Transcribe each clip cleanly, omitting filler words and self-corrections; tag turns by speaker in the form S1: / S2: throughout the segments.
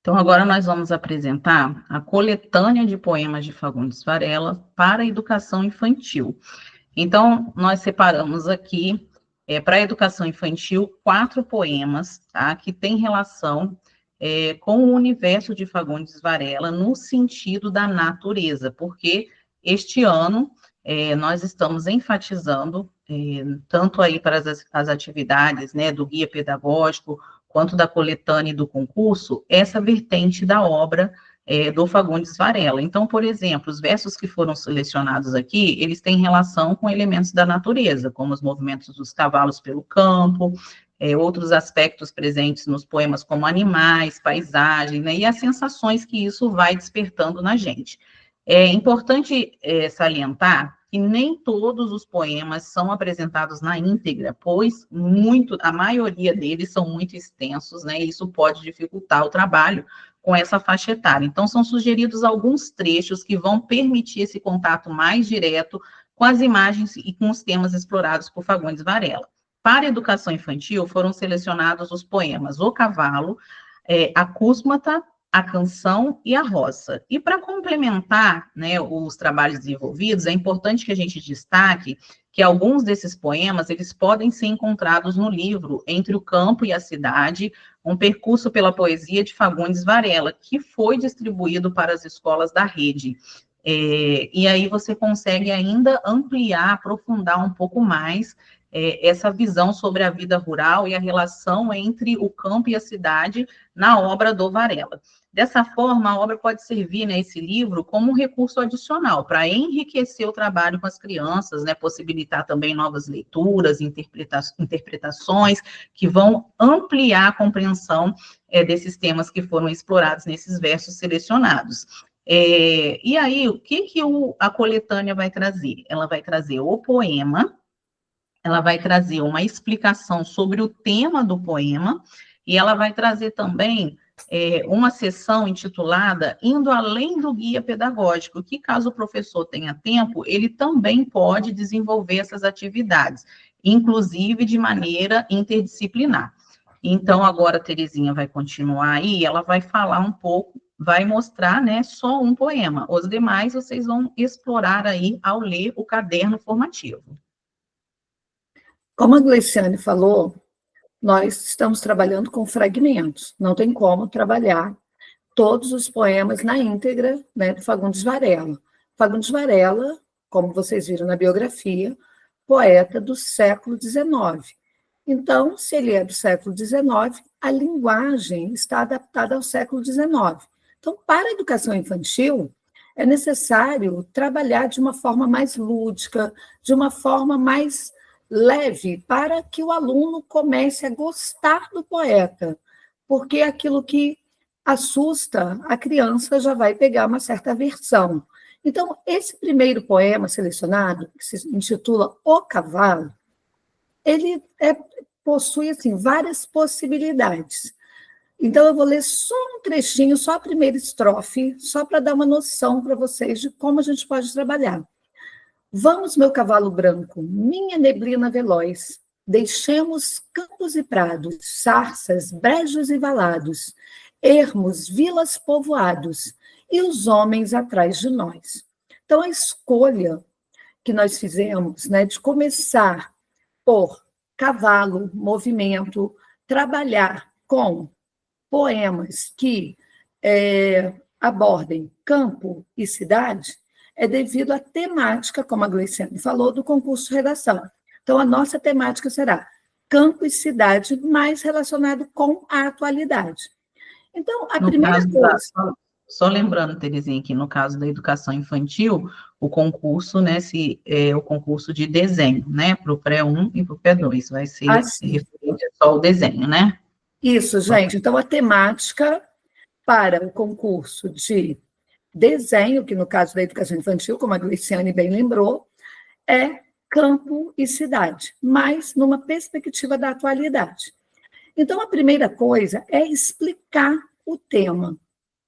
S1: Então, agora nós vamos apresentar a coletânea de poemas de Fagundes Varela para a educação infantil. Então, nós separamos aqui, para a educação infantil, 4 poemas, tá, que têm relação com o universo de Fagundes Varela no sentido da natureza, porque este ano nós estamos enfatizando, tanto aí para as atividades, né, do guia pedagógico, quanto da coletânea e do concurso, essa vertente da obra do Fagundes Varela. Então, por exemplo, os versos que foram selecionados aqui, eles têm relação com elementos da natureza, como os movimentos dos cavalos pelo campo, outros aspectos presentes nos poemas, como animais, paisagem, né, e as sensações que isso vai despertando na gente. É importante salientar que nem todos os poemas são apresentados na íntegra, pois a maioria deles são muito extensos, né? E isso pode dificultar o trabalho com essa faixa etária. Então, são sugeridos alguns trechos que vão permitir esse contato mais direto com as imagens e com os temas explorados por Fagundes Varela. Para a educação infantil, foram selecionados os poemas O Cavalo, A Cúsmata, A Canção e A Roça. E para complementar, né, os trabalhos desenvolvidos, é importante que a gente destaque que alguns desses poemas, eles podem ser encontrados no livro Entre o Campo e a Cidade, um percurso pela poesia de Fagundes Varela, que foi distribuído para as escolas da rede. E aí você consegue ainda ampliar, aprofundar um pouco mais essa visão sobre a vida rural e a relação entre o campo e a cidade na obra do Varela. Dessa forma, a obra pode servir, né, esse livro, como um recurso adicional para enriquecer o trabalho com as crianças, né, possibilitar também novas leituras, interpretações que vão ampliar a compreensão desses temas que foram explorados nesses versos selecionados. E aí, o que a coletânea vai trazer? Ela vai trazer o poema, ela vai trazer uma explicação sobre o tema do poema, e ela vai trazer também uma sessão intitulada Indo Além do Guia Pedagógico, que caso o professor tenha tempo, ele também pode desenvolver essas atividades, inclusive de maneira interdisciplinar. Então, agora a Terezinha vai continuar aí, ela vai falar um pouco, vai mostrar, né, só um poema. Os demais vocês vão explorar aí ao ler o caderno formativo.
S2: Como a Gleiciane falou, nós estamos trabalhando com fragmentos, não tem como trabalhar todos os poemas na íntegra, né, do Fagundes Varela. Fagundes Varela, como vocês viram na biografia, poeta do século XIX. Então, se ele é do século XIX, a linguagem está adaptada ao século XIX. Então, para a educação infantil, é necessário trabalhar de uma forma mais lúdica, de uma forma mais leve, para que o aluno comece a gostar do poeta, porque aquilo que assusta a criança já vai pegar uma certa aversão. Então, esse primeiro poema selecionado, que se intitula O Cavalo, ele possui assim, várias possibilidades. Então, eu vou ler só um trechinho, só a primeira estrofe, só para dar uma noção para vocês de como a gente pode trabalhar. Vamos, meu cavalo branco, minha neblina veloz, deixemos campos e prados, sarças, brejos e valados, ermos, vilas povoados, e os homens atrás de nós. Então, a escolha que nós fizemos, né, de começar por cavalo, movimento, trabalhar com poemas que abordem campo e cidade, é devido à temática, como a Gleiciane falou, do concurso de redação. Então, a nossa temática será campo e cidade, mais relacionado com a atualidade. Então, a primeira coisa...
S1: Só lembrando, Terezinha, que no caso da educação infantil, o concurso, né, o concurso de desenho, né, para o pré-1 e para o pré-2, vai ser referente só ao desenho, né?
S2: Isso, gente. Então, a temática para o concurso de desenho, que no caso da educação infantil, como a Gleiciane bem lembrou, é campo e cidade, mas numa perspectiva da atualidade. Então, a primeira coisa é explicar o tema.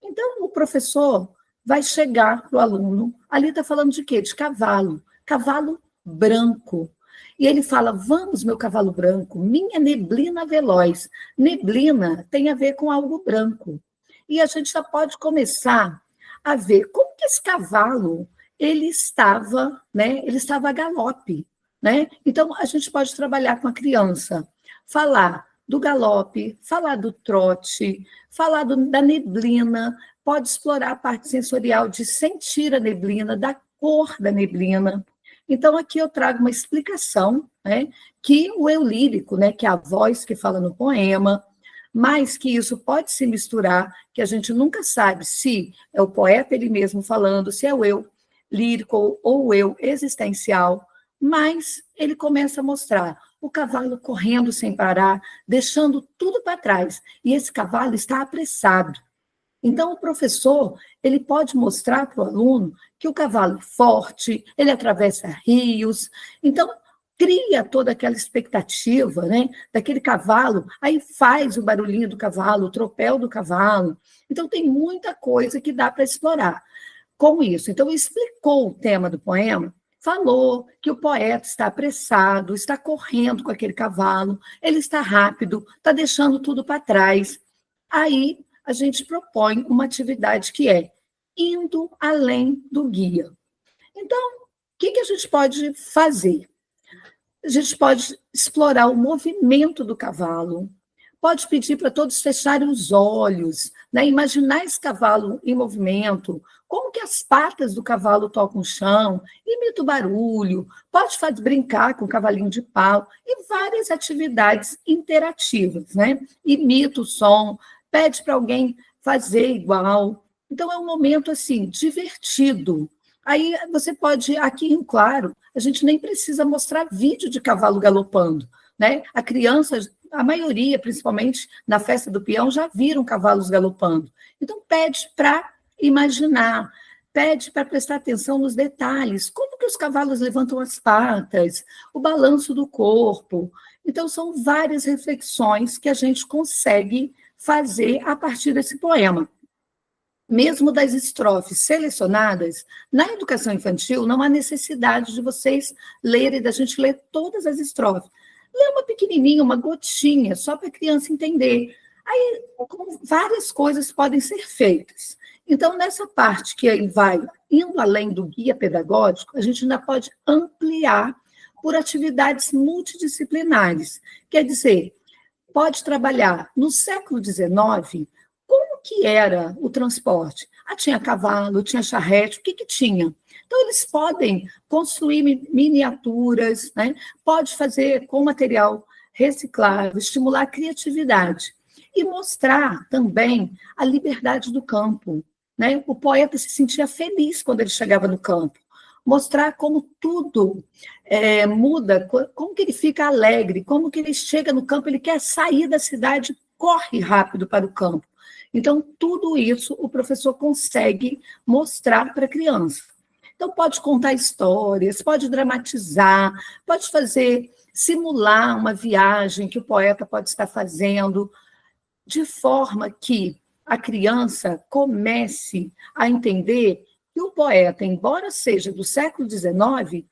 S2: Então, o professor vai chegar para o aluno, ali está falando de quê? De cavalo branco. E ele fala, vamos, meu cavalo branco, minha neblina veloz. Neblina tem a ver com algo branco. e a gente já pode começar a ver como que esse cavalo ele estava, né? Ele estava a galope, né? Então a gente pode trabalhar com a criança, falar do galope, falar do trote, falar da neblina, pode explorar a parte sensorial de sentir a neblina, da cor da neblina. Então aqui eu trago uma explicação, né? Que o eu lírico, né? Que é a voz que fala no poema, mas que isso pode se misturar, que a gente nunca sabe se é o poeta ele mesmo falando, se é o eu lírico ou o eu existencial, mas ele começa a mostrar o cavalo correndo sem parar, deixando tudo para trás, e esse cavalo está apressado. Então, o professor ele pode mostrar para o aluno que o cavalo é forte, ele atravessa rios, então cria toda aquela expectativa, né, daquele cavalo, aí faz o barulhinho do cavalo, o tropel do cavalo. Então, tem muita coisa que dá para explorar com isso. Então, explicou o tema do poema, falou que o poeta está apressado, está correndo com aquele cavalo, ele está rápido, está deixando tudo para trás. Aí, a gente propõe uma atividade que é indo além do guia. Então, o que a gente pode fazer? A gente pode explorar o movimento do cavalo, pode pedir para todos fecharem os olhos, né? Imaginar esse cavalo em movimento, como que as patas do cavalo tocam o chão, imita o barulho, pode brincar com o cavalinho de pau, e várias atividades interativas, né? Imita o som, pede para alguém fazer igual. Então, é um momento, assim, divertido. Aí você pode, aqui em claro, a gente nem precisa mostrar vídeo de cavalo galopando, né? A criança, a maioria, principalmente na festa do peão, já viram cavalos galopando. Então, pede para imaginar, pede para prestar atenção nos detalhes, como que os cavalos levantam as patas, o balanço do corpo. Então, são várias reflexões que a gente consegue fazer a partir desse poema. Mesmo das estrofes selecionadas, na educação infantil não há necessidade de vocês lerem, da gente ler todas as estrofes. Lê uma pequenininha, uma gotinha, só para a criança entender. Aí, várias coisas podem ser feitas. Então, nessa parte que ele vai indo além do guia pedagógico, a gente ainda pode ampliar por atividades multidisciplinares. Quer dizer, pode trabalhar no século XIX, como que era o transporte? Tinha cavalo, tinha charrete, o que tinha? Então, eles podem construir miniaturas, né? Pode fazer com material reciclável, estimular a criatividade e mostrar também a liberdade do campo, né? O poeta se sentia feliz quando ele chegava no campo. Mostrar como tudo muda, como que ele fica alegre, como que ele chega no campo, ele quer sair da cidade, corre rápido para o campo. Então, tudo isso o professor consegue mostrar para a criança. Então, pode contar histórias, pode dramatizar, pode simular uma viagem que o poeta pode estar fazendo, de forma que a criança comece a entender que o poeta, embora seja do século XIX,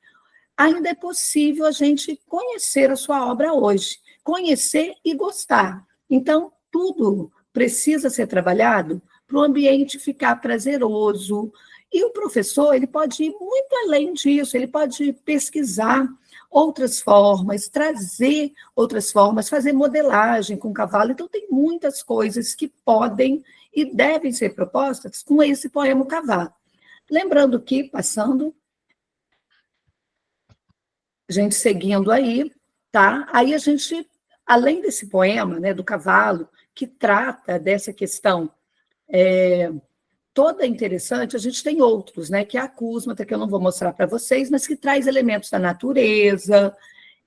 S2: ainda é possível a gente conhecer a sua obra hoje, conhecer e gostar. Então, tudo precisa ser trabalhado para o ambiente ficar prazeroso. E o professor ele pode ir muito além disso, ele pode pesquisar outras formas, trazer outras formas, fazer modelagem com o cavalo. Então, tem muitas coisas que podem e devem ser propostas com esse poema O Cavalo. Lembrando que, passando, a gente seguindo aí, tá? Aí a gente, além desse poema, né, do cavalo, que trata dessa questão toda interessante, a gente tem outros, né, que é a acúsmata, que eu não vou mostrar para vocês, mas que traz elementos da natureza,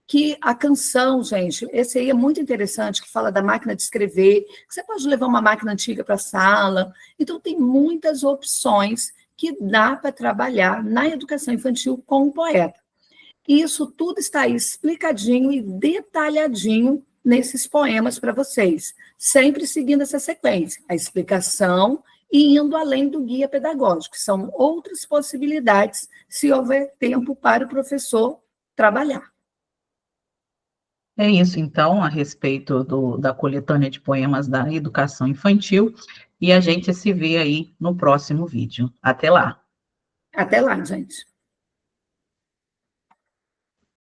S2: que a canção, gente, esse aí é muito interessante, que fala da máquina de escrever, que você pode levar uma máquina antiga para a sala. Então, tem muitas opções que dá para trabalhar na educação infantil com o poeta. E isso tudo está aí explicadinho e detalhadinho nesses poemas para vocês, sempre seguindo essa sequência, a explicação e indo além do guia pedagógico, que são outras possibilidades, se houver tempo para o professor trabalhar.
S1: É isso, então, a respeito da coletânea de poemas da educação infantil, e a gente se vê aí no próximo vídeo. Até lá!
S2: Até lá, gente.